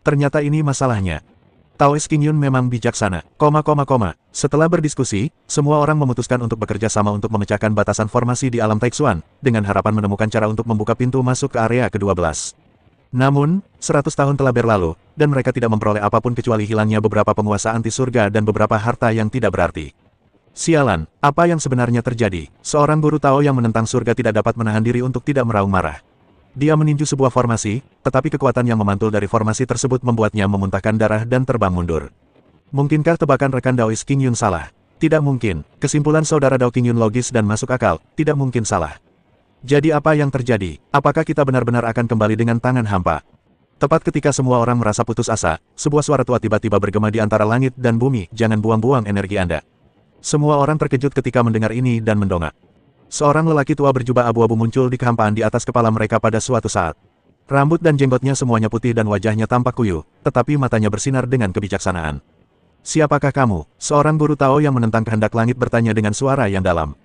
Ternyata ini masalahnya. Taois King Yun memang bijaksana. Setelah berdiskusi, semua orang memutuskan untuk bekerja sama untuk memecahkan batasan formasi di alam Taixuan, dengan harapan menemukan cara untuk membuka pintu masuk ke area ke-12. Namun, 100 tahun telah berlalu, dan mereka tidak memperoleh apapun kecuali hilangnya beberapa penguasa anti surga dan beberapa harta yang tidak berarti. Sialan, apa yang sebenarnya terjadi? Seorang guru Tao yang menentang surga tidak dapat menahan diri untuk tidak meraung marah. Dia meninju sebuah formasi, tetapi kekuatan yang memantul dari formasi tersebut membuatnya memuntahkan darah dan terbang mundur. Mungkinkah tebakan rekan Daois King Yun salah? Tidak mungkin. Kesimpulan saudara Dao King Yun logis dan masuk akal, tidak mungkin salah. Jadi apa yang terjadi? Apakah kita benar-benar akan kembali dengan tangan hampa? Tepat ketika semua orang merasa putus asa, sebuah suara tua tiba-tiba bergema di antara langit dan bumi, jangan buang-buang energi Anda. Semua orang terkejut ketika mendengar ini dan mendongak. Seorang lelaki tua berjubah abu-abu muncul di kehampaan di atas kepala mereka pada suatu saat. Rambut dan jenggotnya semuanya putih dan wajahnya tampak kuyu, tetapi matanya bersinar dengan kebijaksanaan. Siapakah kamu? Seorang guru Tao yang menentang kehendak langit bertanya dengan suara yang dalam.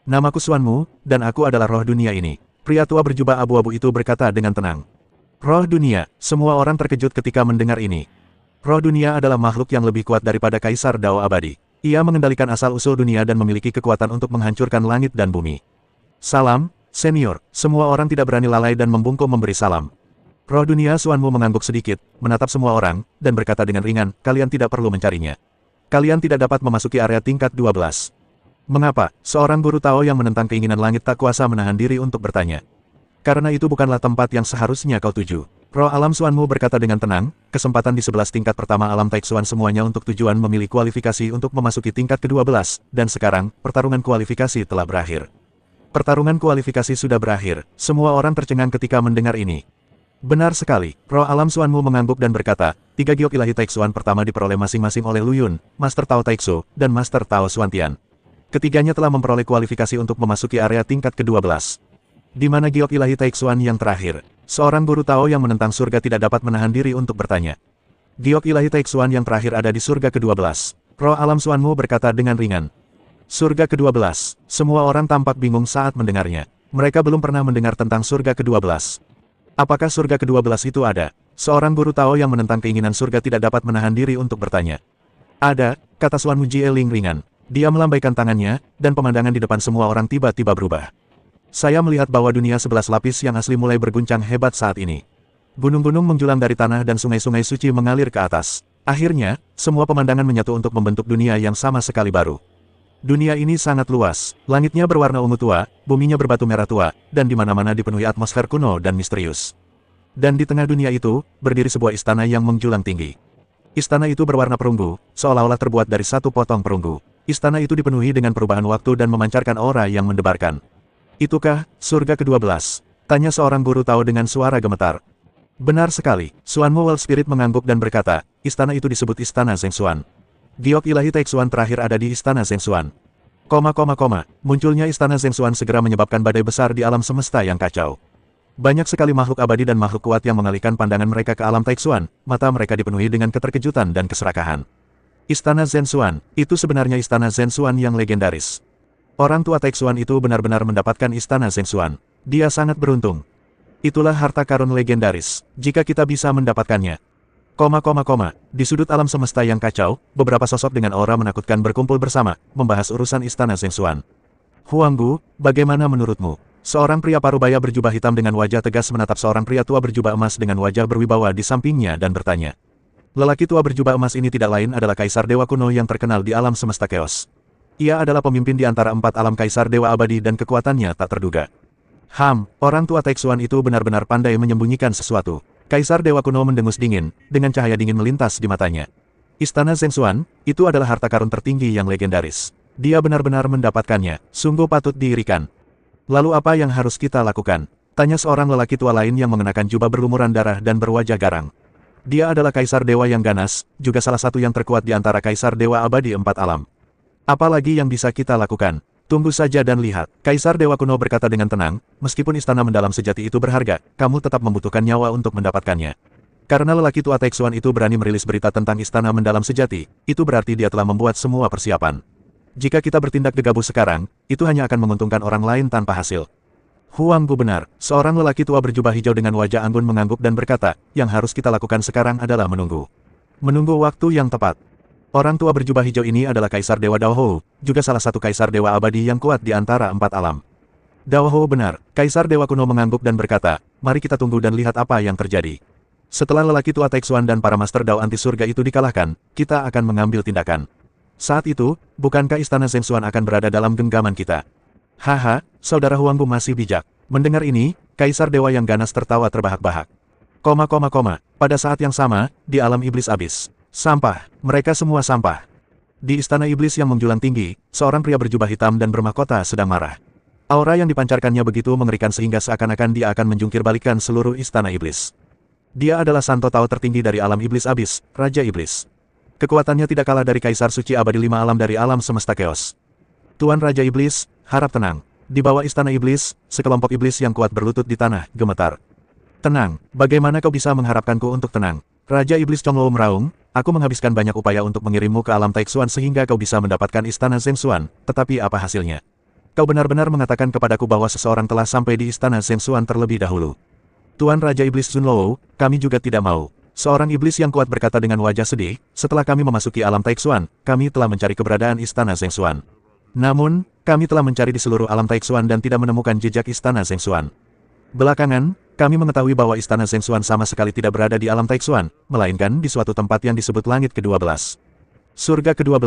Namaku Xuanmu, dan aku adalah roh dunia ini. Pria tua berjubah abu-abu itu berkata dengan tenang. Roh dunia, semua orang terkejut ketika mendengar ini. Roh dunia adalah makhluk yang lebih kuat daripada Kaisar Dao Abadi. Ia mengendalikan asal-usul dunia dan memiliki kekuatan untuk menghancurkan langit dan bumi. Salam, senior. Semua orang tidak berani lalai dan membungkuk memberi salam. Roh dunia Xuanmu mengangguk sedikit, menatap semua orang, dan berkata dengan ringan, kalian tidak perlu mencarinya. Kalian tidak dapat memasuki area tingkat 12. Mengapa? Seorang guru Tao yang menentang keinginan langit tak kuasa menahan diri untuk bertanya. Karena itu bukanlah tempat yang seharusnya kau tuju. Roh alam Xuanmu berkata dengan tenang, kesempatan di 11 tingkat pertama alam Taixuan semuanya untuk tujuan memilih kualifikasi untuk memasuki tingkat ke-12, dan sekarang, pertarungan kualifikasi telah berakhir. Pertarungan kualifikasi sudah berakhir, semua orang tercengang ketika mendengar ini. Benar sekali, roh alam Xuanmu mengangguk dan berkata, 3 giok ilahi Taixuan pertama diperoleh masing-masing oleh Lu Yun, Master Tao Taixu, dan Master Tao Xuantian. Ketiganya telah memperoleh kualifikasi untuk memasuki area tingkat ke-12. Di mana giok ilahi Taixuan yang terakhir? Seorang guru Tao yang menentang surga tidak dapat menahan diri untuk bertanya. Giok ilahi Taixuan yang terakhir ada di surga ke-12. Roh alam Xuanmu berkata dengan ringan. Surga ke-12. Semua orang tampak bingung saat mendengarnya. Mereka belum pernah mendengar tentang surga ke-12. Apakah surga ke-12 itu ada? Seorang guru Tao yang menentang keinginan surga tidak dapat menahan diri untuk bertanya. Ada, kata Xuanmu Jieling ringan. Dia melambaikan tangannya, dan pemandangan di depan semua orang tiba-tiba berubah. Saya melihat bahwa dunia 11 lapis yang asli mulai berguncang hebat saat ini. Gunung-gunung menjulang dari tanah dan sungai-sungai suci mengalir ke atas. Akhirnya, semua pemandangan menyatu untuk membentuk dunia yang sama sekali baru. Dunia ini sangat luas, langitnya berwarna ungu tua, buminya berbatu merah tua, dan di mana-mana dipenuhi atmosfer kuno dan misterius. Dan di tengah dunia itu, berdiri sebuah istana yang menjulang tinggi. Istana itu berwarna perunggu, seolah-olah terbuat dari satu potong perunggu. Istana itu dipenuhi dengan perubahan waktu dan memancarkan aura yang mendebarkan. Itukah surga ke-12? Tanya seorang guru Tao dengan suara gemetar. Benar sekali, Xuanmu World Spirit mengangguk dan berkata, istana itu disebut Istana Zhengxuan. Giok ilahi Taixuan terakhir ada di Istana Zhengxuan. Munculnya Istana Zhengxuan segera menyebabkan badai besar di alam semesta yang kacau. Banyak sekali makhluk abadi dan makhluk kuat yang mengalihkan pandangan mereka ke alam Taixuan, mata mereka dipenuhi dengan keterkejutan dan keserakahan. Istana Zhengxuan, itu sebenarnya Istana Zhengxuan yang legendaris. Orang tua Taixuan itu benar-benar mendapatkan Istana Zhengxuan. Dia sangat beruntung. Itulah harta karun legendaris, jika kita bisa mendapatkannya. Di sudut alam semesta yang kacau, beberapa sosok dengan aura menakutkan berkumpul bersama, membahas urusan Istana Zhengxuan. Huanggu, bagaimana menurutmu? Seorang pria parubaya berjubah hitam dengan wajah tegas menatap seorang pria tua berjubah emas dengan wajah berwibawa di sampingnya dan bertanya. Lelaki tua berjubah emas ini tidak lain adalah Kaisar Dewa Kuno yang terkenal di alam semesta Chaos. Ia adalah pemimpin di antara 4 alam Kaisar Dewa Abadi dan kekuatannya tak terduga. Orang tua Taixuan itu benar-benar pandai menyembunyikan sesuatu. Kaisar Dewa Kuno mendengus dingin, dengan cahaya dingin melintas di matanya. Istana Zhengxuan, itu adalah harta karun tertinggi yang legendaris. Dia benar-benar mendapatkannya, sungguh patut diirikan. Lalu apa yang harus kita lakukan? Tanya seorang lelaki tua lain yang mengenakan jubah berlumuran darah dan berwajah garang. Dia adalah Kaisar Dewa yang ganas, juga salah satu yang terkuat di antara Kaisar Dewa Abadi 4 alam. Apalagi yang bisa kita lakukan? Tunggu saja dan lihat. Kaisar Dewa Kuno berkata dengan tenang, meskipun istana mendalam sejati itu berharga, kamu tetap membutuhkan nyawa untuk mendapatkannya. Karena lelaki tua Taixuan itu berani merilis berita tentang istana mendalam sejati, itu berarti dia telah membuat semua persiapan. Jika kita bertindak gegabah sekarang, itu hanya akan menguntungkan orang lain tanpa hasil. Huanggu benar, seorang lelaki tua berjubah hijau dengan wajah anggun mengangguk dan berkata, yang harus kita lakukan sekarang adalah menunggu. Menunggu waktu yang tepat. Orang tua berjubah hijau ini adalah Kaisar Dewa Dao Hou, juga salah satu Kaisar Dewa Abadi yang kuat di antara 4 alam. Dao Hou benar, Kaisar Dewa Kuno mengangguk dan berkata, mari kita tunggu dan lihat apa yang terjadi. Setelah lelaki tua Taixuan dan para Master Dao anti surga itu dikalahkan, kita akan mengambil tindakan. Saat itu, bukankah Istana Zhengxuan akan berada dalam genggaman kita? Haha, saudara Huanggu masih bijak. Mendengar ini, Kaisar Dewa yang ganas tertawa terbahak-bahak. Pada saat yang sama, di alam iblis abis. Sampah, mereka semua sampah. Di istana iblis yang menjulang tinggi, seorang pria berjubah hitam dan bermahkota sedang marah. Aura yang dipancarkannya begitu mengerikan sehingga seakan-akan dia akan menjungkir balikan seluruh istana iblis. Dia adalah Santo Tao tertinggi dari alam iblis abis, Raja Iblis. Kekuatannya tidak kalah dari Kaisar Suci Abadi 5 alam dari alam semesta Chaos. Tuan Raja Iblis, harap tenang. Di bawah istana iblis, sekelompok iblis yang kuat berlutut di tanah, gemetar. Tenang, bagaimana kau bisa mengharapkanku untuk tenang? Raja Iblis Chonglou meraung, aku menghabiskan banyak upaya untuk mengirimmu ke alam Taixuan sehingga kau bisa mendapatkan Istana Zhengxuan, tetapi apa hasilnya? Kau benar-benar mengatakan kepadaku bahwa seseorang telah sampai di Istana Zhengxuan terlebih dahulu. Tuan Raja Iblis Zunlou, kami juga tidak mau. Seorang iblis yang kuat berkata dengan wajah sedih, setelah kami memasuki alam Taixuan, kami telah mencari keberadaan Istana Zhengxuan. Namun, kami telah mencari di seluruh alam Taixuan dan tidak menemukan jejak Istana Zhengxuan. Belakangan, kami mengetahui bahwa Istana Zhengxuan sama sekali tidak berada di alam Taixuan, melainkan di suatu tempat yang disebut Langit ke-12. Surga ke-12.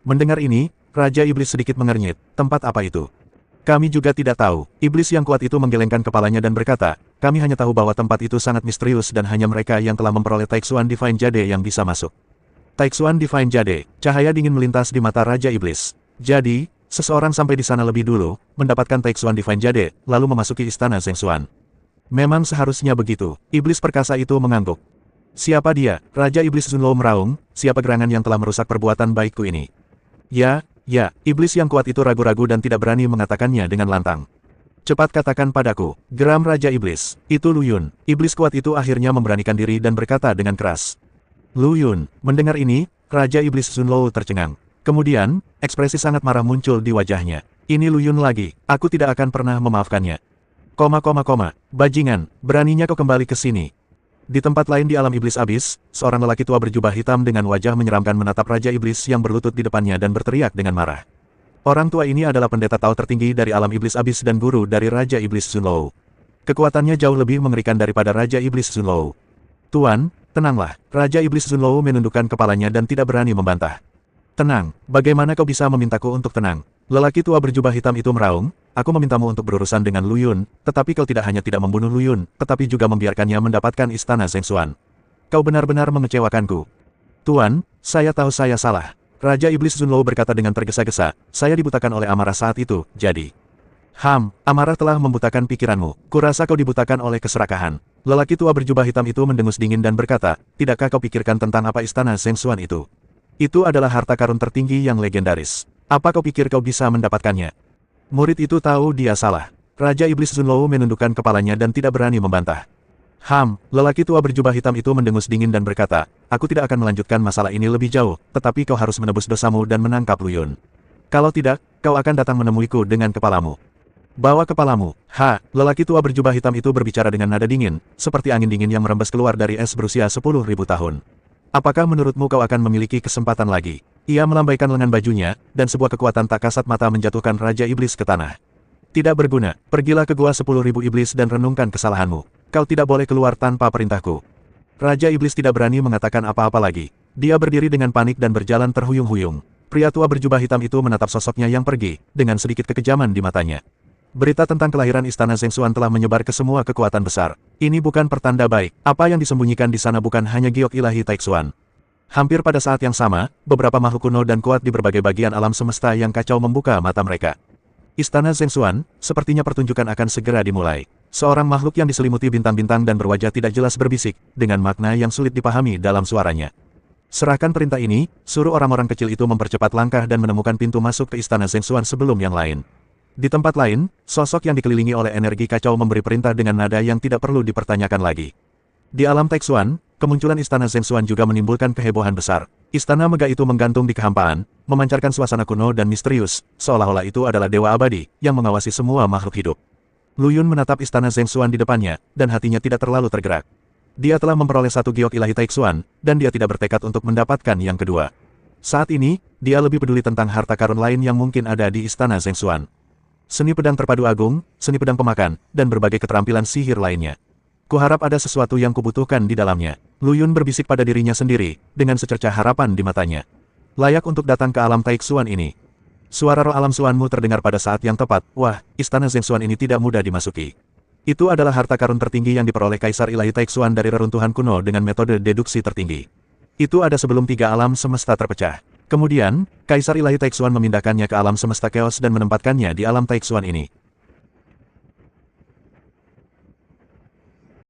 Mendengar ini, Raja Iblis sedikit mengernyit. Tempat apa itu? Kami juga tidak tahu. Iblis yang kuat itu menggelengkan kepalanya dan berkata, kami hanya tahu bahwa tempat itu sangat misterius dan hanya mereka yang telah memperoleh Taixuan Divine Jade yang bisa masuk. Taixuan Divine Jade, cahaya dingin melintas di mata Raja Iblis. Jadi, seseorang sampai di sana lebih dulu, mendapatkan Taixuan Divine Jade, lalu memasuki istana Zhengxuan. Memang seharusnya begitu. Iblis perkasa itu mengangguk. Siapa dia? Raja Iblis Zunlou meraung, siapa gerangan yang telah merusak perbuatan baikku ini? Ya, iblis yang kuat itu ragu-ragu dan tidak berani mengatakannya dengan lantang. Cepat katakan padaku, geram Raja Iblis. Itu Lu Yun. Iblis kuat itu akhirnya memberanikan diri dan berkata dengan keras. Lu Yun, mendengar ini, Raja Iblis Zunlou tercengang. Kemudian, ekspresi sangat marah muncul di wajahnya. Ini Lu Yun lagi, aku tidak akan pernah memaafkannya. Bajingan, beraninya kau kembali ke sini. Di tempat lain di alam iblis abis, seorang lelaki tua berjubah hitam dengan wajah menyeramkan menatap Raja Iblis yang berlutut di depannya dan berteriak dengan marah. Orang tua ini adalah pendeta Tao tertinggi dari alam iblis abis dan guru dari Raja Iblis Zunlou. Kekuatannya jauh lebih mengerikan daripada Raja Iblis Zunlou. Tuan, tenanglah. Raja Iblis Zunlou menundukkan kepalanya dan tidak berani membantah. Tenang, bagaimana kau bisa memintaku untuk tenang? Lelaki tua berjubah hitam itu meraung, aku memintamu untuk berurusan dengan Lu Yun, tetapi kau tidak hanya tidak membunuh Lu Yun, tetapi juga membiarkannya mendapatkan istana Zhengxuan. Kau benar-benar mengecewakanku. Tuan, saya tahu saya salah. Raja Iblis Zunlou berkata dengan tergesa-gesa, saya dibutakan oleh amarah saat itu, jadi. Amarah telah membutakan pikiranmu. Kurasa kau dibutakan oleh keserakahan. Lelaki tua berjubah hitam itu mendengus dingin dan berkata, tidakkah kau pikirkan tentang apa istana Zhengxuan itu? Itu adalah harta karun tertinggi yang legendaris. Apa kau pikir kau bisa mendapatkannya? Murid itu tahu dia salah. Raja Iblis Zunlou menundukkan kepalanya dan tidak berani membantah. Lelaki tua berjubah hitam itu mendengus dingin dan berkata, aku tidak akan melanjutkan masalah ini lebih jauh, tetapi kau harus menebus dosamu dan menangkap Lu Yun. Kalau tidak, kau akan datang menemuiku dengan kepalamu. Bawa kepalamu. Lelaki tua berjubah hitam itu berbicara dengan nada dingin, seperti angin dingin yang merembes keluar dari es berusia 10.000 tahun. Apakah menurutmu kau akan memiliki kesempatan lagi? Ia melambaikan lengan bajunya, dan sebuah kekuatan tak kasat mata menjatuhkan Raja Iblis ke tanah. Tidak berguna, pergilah ke gua 10.000 iblis dan renungkan kesalahanmu. Kau tidak boleh keluar tanpa perintahku. Raja Iblis tidak berani mengatakan apa-apa lagi. Dia berdiri dengan panik dan berjalan terhuyung-huyung. Pria tua berjubah hitam itu menatap sosoknya yang pergi, dengan sedikit kekejaman di matanya. Berita tentang kelahiran istana Zhengxuan telah menyebar ke semua kekuatan besar. Ini bukan pertanda baik. Apa yang disembunyikan di sana bukan hanya giok ilahi Taixuan. Hampir pada saat yang sama, beberapa makhluk kuno dan kuat di berbagai bagian alam semesta yang kacau membuka mata mereka. Istana Zhengxuan, sepertinya pertunjukan akan segera dimulai. Seorang makhluk yang diselimuti bintang-bintang dan berwajah tidak jelas berbisik, dengan makna yang sulit dipahami dalam suaranya. Serahkan perintah ini, suruh orang-orang kecil itu mempercepat langkah dan menemukan pintu masuk ke istana Zhengxuan sebelum yang lain. Di tempat lain, sosok yang dikelilingi oleh energi kacau memberi perintah dengan nada yang tidak perlu dipertanyakan lagi. Di alam Taixuan, kemunculan istana Zhengxuan juga menimbulkan kehebohan besar. Istana megah itu menggantung di kehampaan, memancarkan suasana kuno dan misterius, seolah-olah itu adalah dewa abadi, yang mengawasi semua makhluk hidup. Lu Yun menatap istana Zhengxuan di depannya, dan hatinya tidak terlalu tergerak. Dia telah memperoleh satu giok ilahi Taixuan, dan dia tidak bertekad untuk mendapatkan yang kedua. Saat ini, dia lebih peduli tentang harta karun lain yang mungkin ada di istana Zhengxuan. Seni pedang terpadu agung, seni pedang pemakan, dan berbagai keterampilan sihir lainnya. Kuharap ada sesuatu yang kubutuhkan di dalamnya. Lu Yun berbisik pada dirinya sendiri, dengan secercah harapan di matanya. Layak untuk datang ke alam Taixuan ini. Suara roh alam Suanmu terdengar pada saat yang tepat. Wah, istana Zhengxuan ini tidak mudah dimasuki. Itu adalah harta karun tertinggi yang diperoleh Kaisar Ilahi Taixuan dari reruntuhan kuno dengan metode deduksi tertinggi. Itu ada sebelum 3 alam semesta terpecah. Kemudian, Kaisar Ilahi Taixuan memindahkannya ke alam semesta chaos dan menempatkannya di alam Taixuan ini.